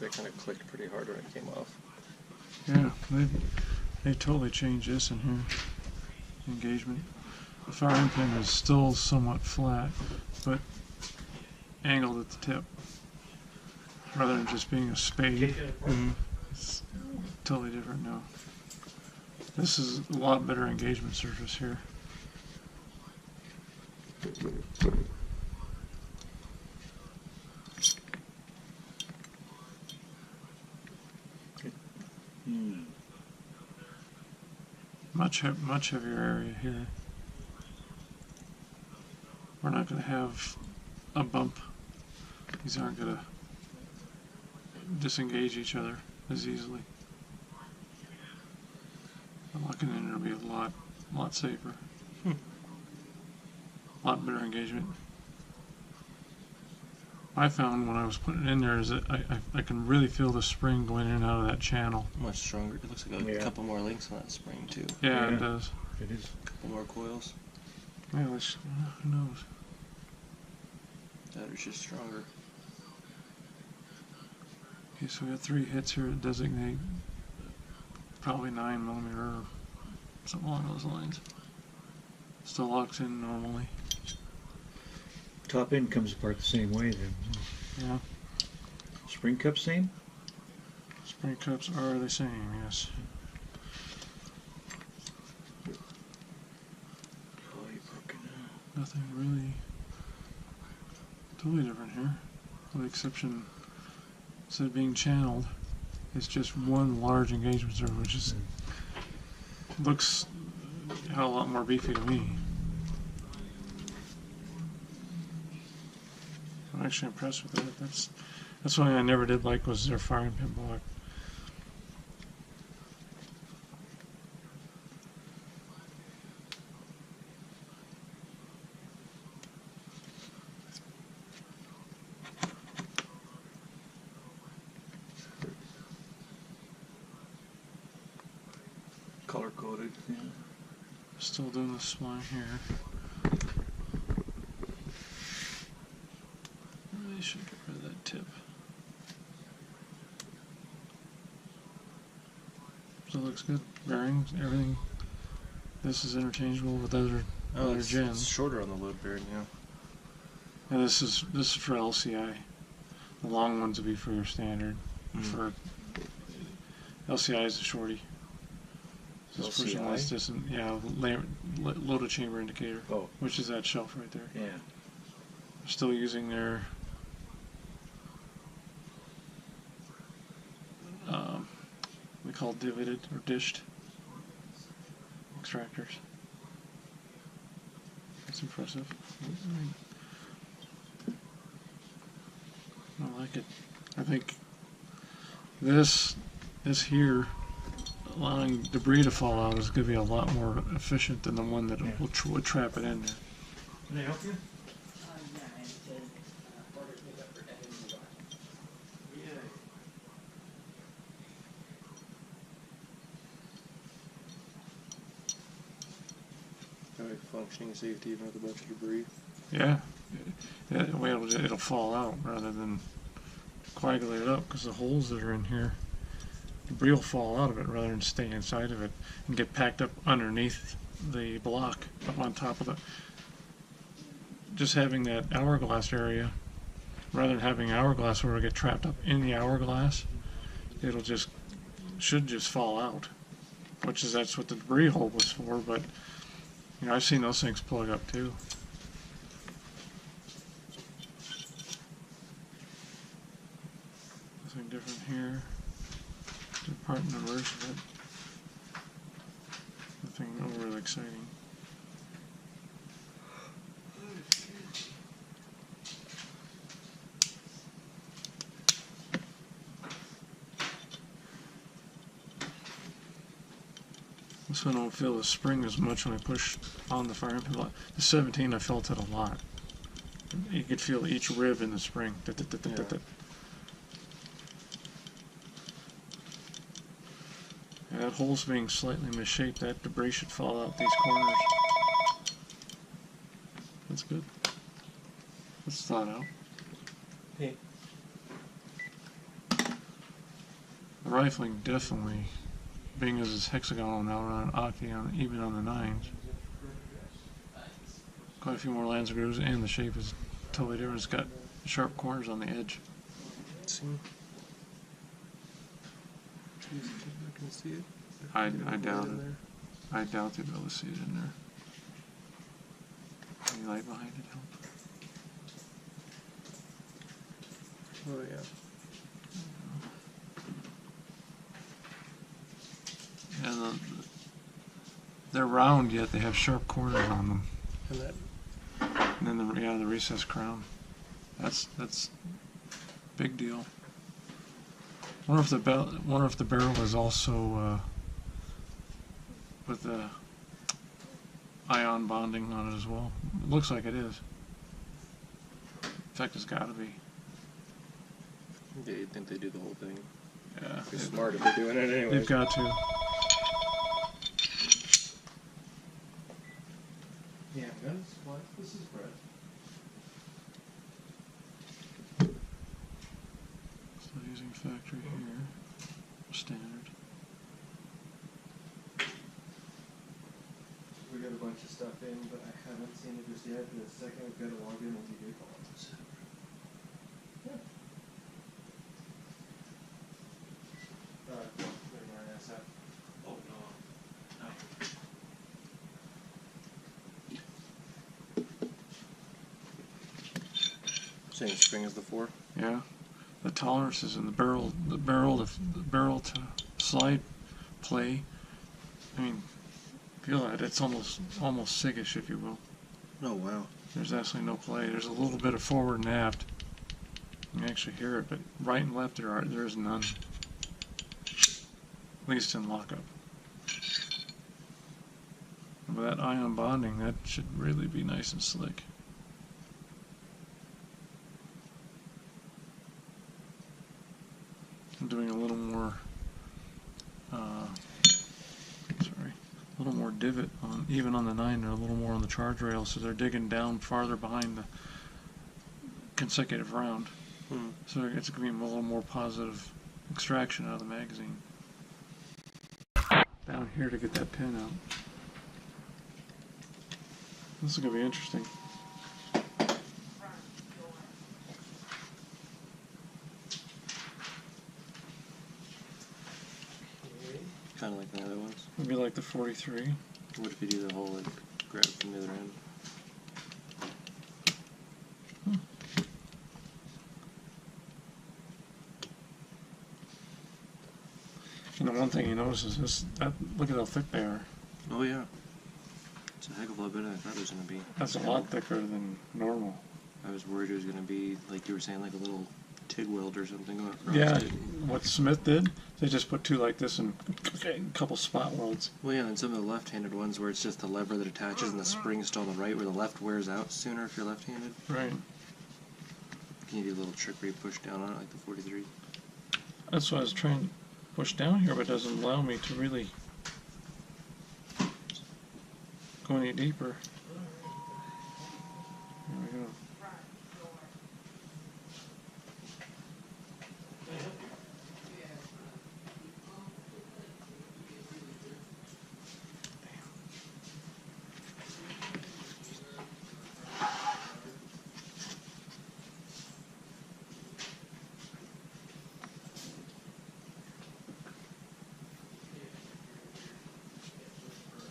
it kind of clicked pretty hard when it came off. Yeah, they totally changed this in here. Engagement. The firing pin is still somewhat flat, but angled at the tip, rather than just being a spade. It's totally different now. This is a lot better engagement surface here. Much heavier area here. We're not going to have a bump. These aren't going to disengage each other as easily. The locking in will be a lot safer. A lot better engagement. I found when I was putting it in there is that I can really feel the spring going in and out of that channel. Much stronger. It looks like a couple more links on that spring too. Yeah, it does. It is. A couple more coils. Yeah, who knows? That is just stronger. Okay, so we got 3 hits here that designate probably 9mm or something along those lines. Still locks in normally. Top end comes apart the same way then. Yeah. Spring cup same? Spring cups are the same, yes. Nothing really totally different here. With the exception, instead of being channeled, it's just one large engagement surface, which is looks a lot more beefy to me. I'm actually impressed with it. That's one thing I never did like was their firing pin block. Color coded. Yeah. Still doing the spline here. Really should get rid of that tip. So it looks good. Bearings, everything. This is interchangeable with other gens. It's shorter on the load bearing, yeah. And this is for LCI. The long ones would be for your standard. For LCI is a shorty. This is pushing less distance. Yeah, loaded chamber indicator. Oh. Which is that shelf right there. Yeah. Still using their we call divoted or dished extractors. That's impressive. I like it. I think this here, allowing debris to fall out, is going to be a lot more efficient than the one that would trap it in there. Can I help you? Functioning safety even with a bunch of debris. Yeah, that way it'll fall out rather than coagulate up, because the holes that are in here, debris will fall out of it rather than stay inside of it and get packed up underneath the block up on top of the. Just having that hourglass area, rather than having hourglass where it'll get trapped up in the hourglass, it'll should just fall out, that's what the debris hole was for. But you know, I've seen those things plug up too. Nothing different here. The part and the reverse of it. Nothing overly exciting. This one I don't feel the spring as much when I push on the firing pin block. The 17 I felt it a lot. You could feel each rib in the spring. Yeah, that hole's being slightly misshaped. That debris should fall out these corners. That's good. That's thought out. Hey. The rifling definitely, being as it's hexagonal now around octagon, even on the 9s. Quite a few more lands of grooves, and the shape is totally different. It's got sharp corners on the edge. Let's see. Jeez, I'm not gonna see it. I Got a doubt light in it. there. I doubt they'll be able to see it in there. Any light behind it help? Oh yeah. And they're round, yet they have sharp corners on them. And that And then the recessed crown. That's big deal. Wonder if the barrel is also with the ion bonding on it as well. It looks like it is. In fact, it's got to be. yeah, you'd think they do the whole thing. Yeah, Pretty smart if they're doing it anyway. they've got to. Yeah, guns. What? This is Brett. So using factory here, standard. We got a bunch of stuff in, but I haven't seen it just yet. In a second, we've got to log in and do calls. Yeah. Oh, no. Same spring as the 4. Yeah, the tolerances in the barrel to slide play. I mean, feel that it's almost SIG-ish, if you will. Oh wow. There's absolutely no play. There's a little bit of forward and aft. You can actually hear it, but right and left there's none. At least in lockup. And with that ion bonding, that should really be nice and slick. I'm doing a little more, a little more divot on, even on the 9, and a little more on the charge rail, so they're digging down farther behind the consecutive round. So it's going to be a little more positive extraction out of the magazine. Down here to get that pin out. This is going to be interesting. Kind of like the other ones. It'd be like the 43. What if you do the whole like grab from the other end? And the one thing you notice is this. Look at how thick they are. Oh yeah. It's a heck of a lot better than I thought it was gonna be. That's a lot thicker than normal. I was worried it was gonna be like you were saying, like a little TIG weld or something. Yeah, what Smith did, they just put two like this and a couple spot welds. Well, yeah, and some of the left-handed ones where it's just the lever that attaches and the spring's still on the right, where the left wears out sooner if you're left-handed. Right. Can you do a little trick where you push down on it like the 43? That's what I was trying to push down here, but it doesn't allow me to really go any deeper. There we go.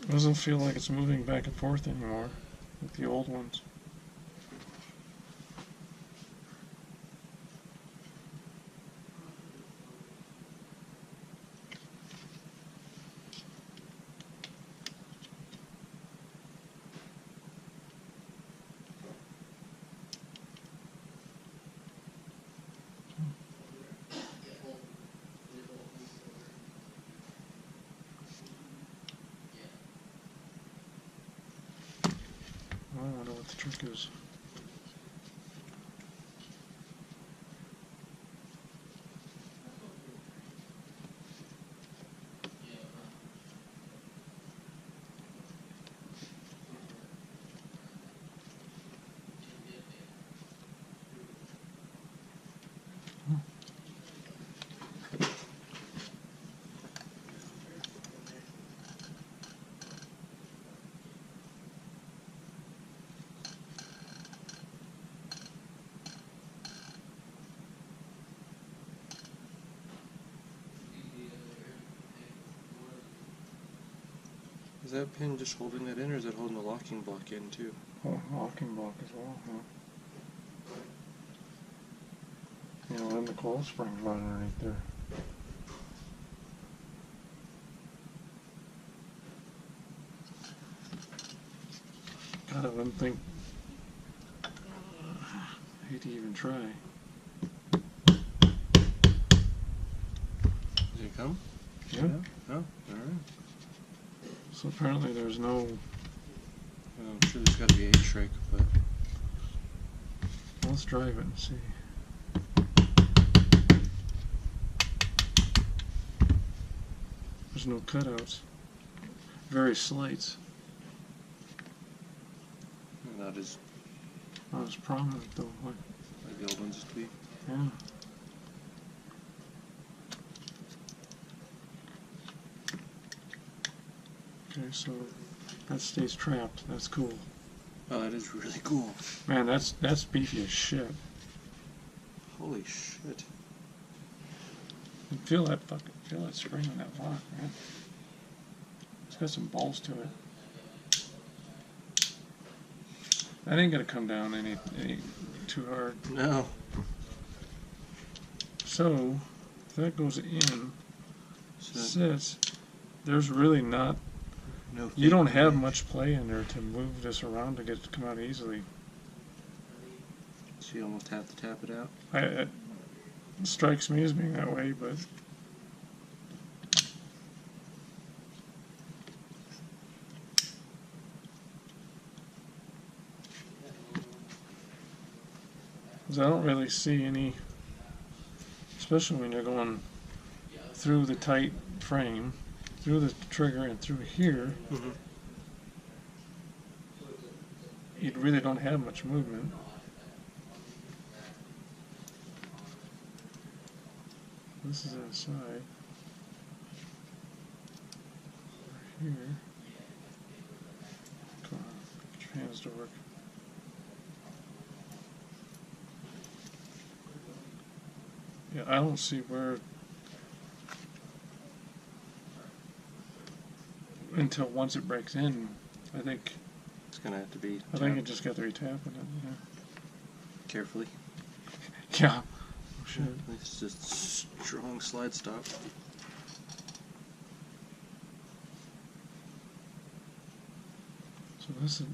It doesn't feel like it's moving back and forth anymore with the old ones. I wonder what the trick is. Is that pin just holding that in, or is it holding the locking block in too? Oh, locking block as well, huh? You know, and the coil spring's right underneath there. God, I wouldn't think. I hate to even try. Did it come? Yeah. Oh, alright. So apparently there's no. Well, I'm sure there's got to be a trick, but. Let's drive it and see. There's no cutouts. Very slight. Not as Not as prominent though. Like the old ones used to be. Yeah. Okay, so that stays trapped. That's cool. Oh, that is really cool. Man, that's beefy as shit. Holy shit. You feel that spring in that lock, man. It's got some balls to it. That ain't gonna come down any too hard. No. So if that goes in, So sits, there's really not. no. You don't have much play in there to move this around to get it to come out easily. So you almost have to tap it out. It strikes me as being that way, but because I don't really see any, especially when you're going through the tight frame, through the trigger and through here, Mm-hmm. you really don't have much movement. This is outside. Over here. Come on, get your hands to work. Yeah, I don't see where until once it breaks in. I think It's gonna have to be. I think tapped it just got to be tapping it. carefully. Yeah. Yeah. Oh, shit. It's just strong slide stop. So this is.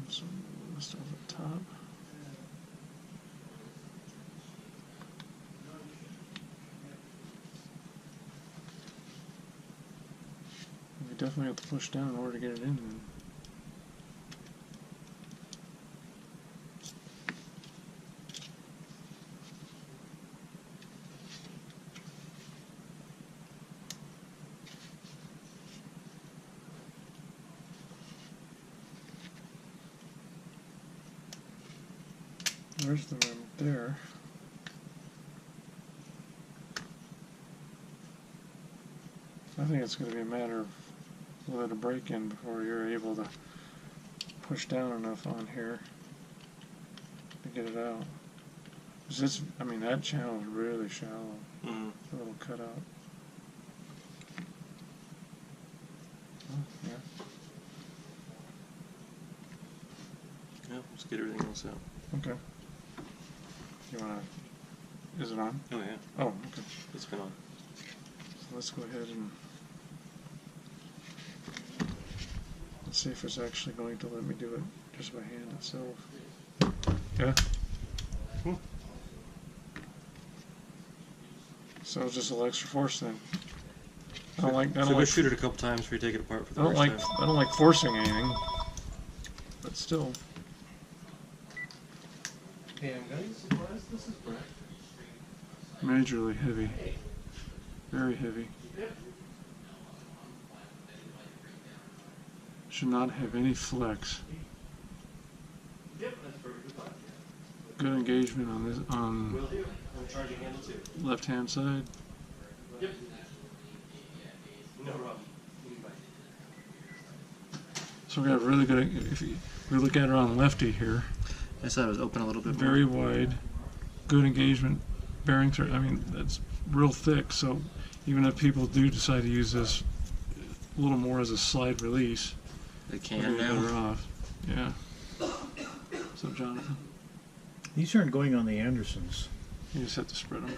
So let's start at the top. We definitely have to push down in order to get it in. Then. There's the rim there. I think it's going to be a matter of let a break in before you're able to push down enough on here to get it out. 'Cause this, I mean, that channel is really shallow. Mm-hmm. A little cutout. Oh, yeah. Yeah, let's get everything else out. Okay. You wanna? Is it on? Oh yeah, Oh, okay. it's been on. So let's go ahead and let's see if it's actually going to let me do it just by hand itself. Yeah. Hmm. So just a little extra force then. I don't like. I So don't go like. shoot it a couple times before you take it apart for the I don't first like. time. I don't like forcing anything. But still. Handgun supplies, this is Brett. Majorly heavy. Very heavy. Should not have any flex. Yep, that's perfectly fine. Good engagement on this on Will do. I'm charging handle too. left hand side. Yep. No problem. Bye. So we got really good. If we look at it on lefty here, I said it was open a little bit very more. wide, good engagement, bearing through. I mean, that's real thick. So even if people do decide to use this a little more as a slide release, They they'll can be better now. off. Yeah. What's up, Jonathan? These aren't going on the Andersons. You just have to spread them.